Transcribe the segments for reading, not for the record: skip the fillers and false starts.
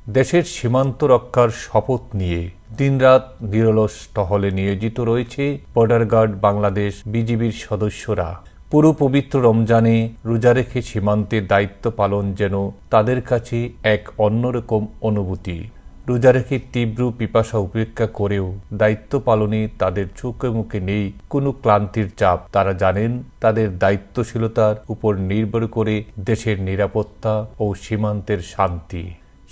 দেশের সীমান্ত রক্ষার শপথ নিয়ে দিনরাত নিরলস টহলে নিয়োজিত রয়েছে বর্ডার গার্ড বাংলাদেশ বিজিবির সদস্যরা। পুরো পবিত্র রমজানে রোজা রেখে সীমান্তে দায়িত্ব পালন যেন তাদের কাছে এক অন্যরকম অনুভূতি। রোজা রেখে তীব্র পিপাসা উপেক্ষা করেও দায়িত্ব পালনে তাদের চোখে মুখে নেই কোনো ক্লান্তির চাপ। তারা জানেন তাদের দায়িত্বশীলতার উপর নির্ভর করে দেশের নিরাপত্তা ও সীমান্তের শান্তি।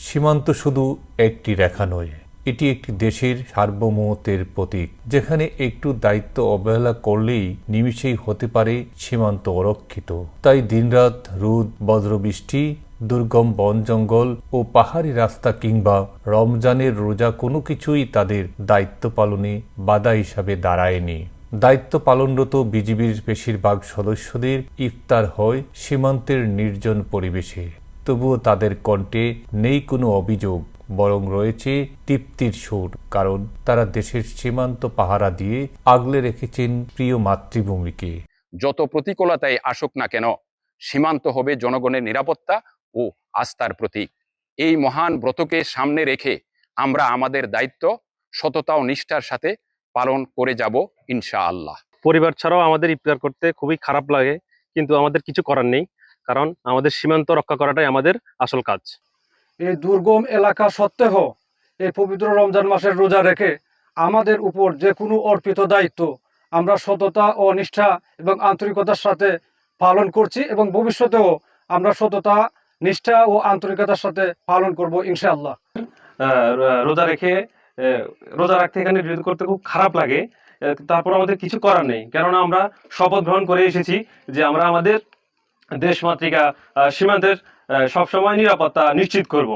সীমান্ত শুধু একটি রেখা নয়, এটি একটি দেশের সার্বভৌমত্বের প্রতীক, যেখানে একটু দায়িত্ব অবহেলা করলেই নিমিষেই হতে পারে সীমান্ত অরক্ষিত। তাই দিনরাত রোদ, বজ্রবৃষ্টি, দুর্গম বন জঙ্গল ও পাহাড়ি রাস্তা কিংবা রমজানের রোজা কোনো কিছুই তাদের দায়িত্ব পালনে বাধা হিসাবে দাঁড়ায়নি। দায়িত্ব পালনরত বিজিবির বেশিরভাগ সদস্যদের ইফতার হয় সীমান্তের নির্জন পরিবেশে। তবুও তাদের কণ্ঠে নেই কোনো অভিযোগ, বরং রয়েছে তৃপ্তির সুর, কারণ তারা দেশের সীমান্ত পাহারা দিয়ে আগলে রেখেছেন প্রিয় মাতৃভূমিকে। যত প্রতিকূলতায় আসুক না কেন, সীমান্ত হবে জনগণের নিরাপত্তা ও আস্থার প্রতীক। এই মহান ব্রতকে সামনে রেখে আমরা আমাদের দায়িত্ব সততা ও নিষ্ঠার সাথে পালন করে যাব ইনশাআল্লাহ। পরিবার ছাড়াও আমাদের ইফতার করতে খুবই খারাপ লাগে, কিন্তু আমাদের কিছু করার নেই, কারণ আমাদের সীমান্ত রক্ষা করাটাই আমাদের আসল কাজ। এই দুর্গম এলাকা সত্ত্বেও এই পবিত্র রমজান মাসের রোজা রেখে আমাদের উপর যে কোনো অর্পিত দায়িত্ব আমরা সততা ও নিষ্ঠা এবং আন্তরিকতার সাথে পালন করছি এবং ভবিষ্যতেও আমরা সততা, নিষ্ঠা ও আন্তরিকতার সাথে পালন করব ইনশাআল্লাহ। রোজা রাখতে এখানে বিরোধ করতে খুব খারাপ লাগে, তারপর আমাদের কিছু করার নেই, কেননা আমরা শপথ গ্রহণ করে এসেছি যে আমরা আমাদের দেশ মাতৃকা সীমান্তের সবসময় নিরাপত্তা নিশ্চিত করব।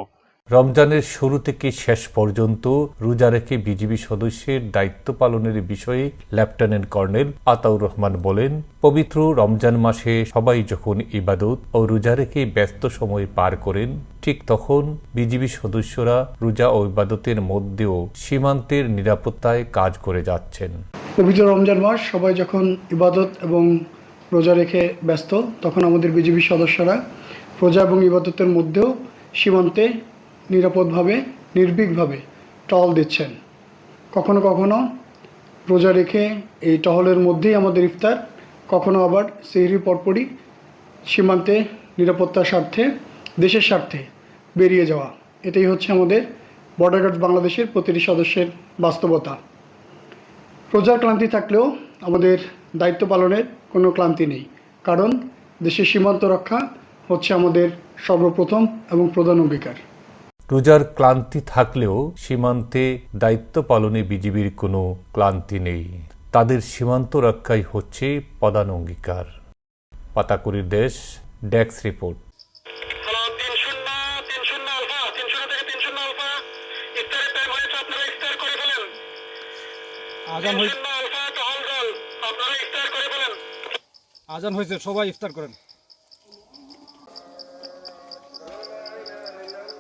রমজানের শুরু থেকে শেষ পর্যন্ত রোজা রেখে বিজিবি সদস্যের দায়িত্ব পালনের বিষয়ে লেফটেন্যান্ট কর্নেল আতাউর রহমান বলেন, পবিত্র রমজান মাসে সবাই যখন ইবাদত ও রোজা রেখে ব্যস্ত সময় পার করেন, ঠিক তখন বিজিবি সদস্যরা রোজা ও ইবাদতের মধ্যেও সীমান্তের নিরাপত্তায় কাজ করে যাচ্ছেন। পবিত্র রমজান মাস সবাই যখন ইবাদত এবং রোজা রেখে ব্যস্ত, তখন আমাদের বিজিবি সদস্যরা রোজা এবং ইবাদতের মধ্যেও সীমান্তে নিরাপদভাবে, নির্ভীকভাবে টহল দিচ্ছেন। কখনো কখনো রোজা রেখে এই টহলের মধ্যেই আমাদের ইফতার, কখনো আবার সেহরির পরপরই সীমান্তে নিরাপত্তার স্বার্থে, দেশের স্বার্থে বেরিয়ে যাওয়া। এটাই হচ্ছে আমাদের বর্ডার গার্ড বাংলাদেশের প্রতিটি সদস্যের বাস্তবতা। রোজার ক্লান্তি থাকলেও আমাদের দায়িত্ব পালনের কোনো ক্লান্তি নেই, কারণ দেশের সীমান্ত রক্ষা হচ্ছে আমাদের সর্বপ্রথম এবং প্রধান অঙ্গীকার। রোজার ক্লান্তি থাকলেও সীমান্তে দায়িত্ব পালনে বিজিবির কোনো ক্লান্তি নেই। তাদের সীমান্ত রক্ষাই হচ্ছে প্রধান অঙ্গীকার। পাতাকুড়ির দেশ ডেস্ক রিপোর্ট। আজান হয়েছে, সবাই ইফতার করেন।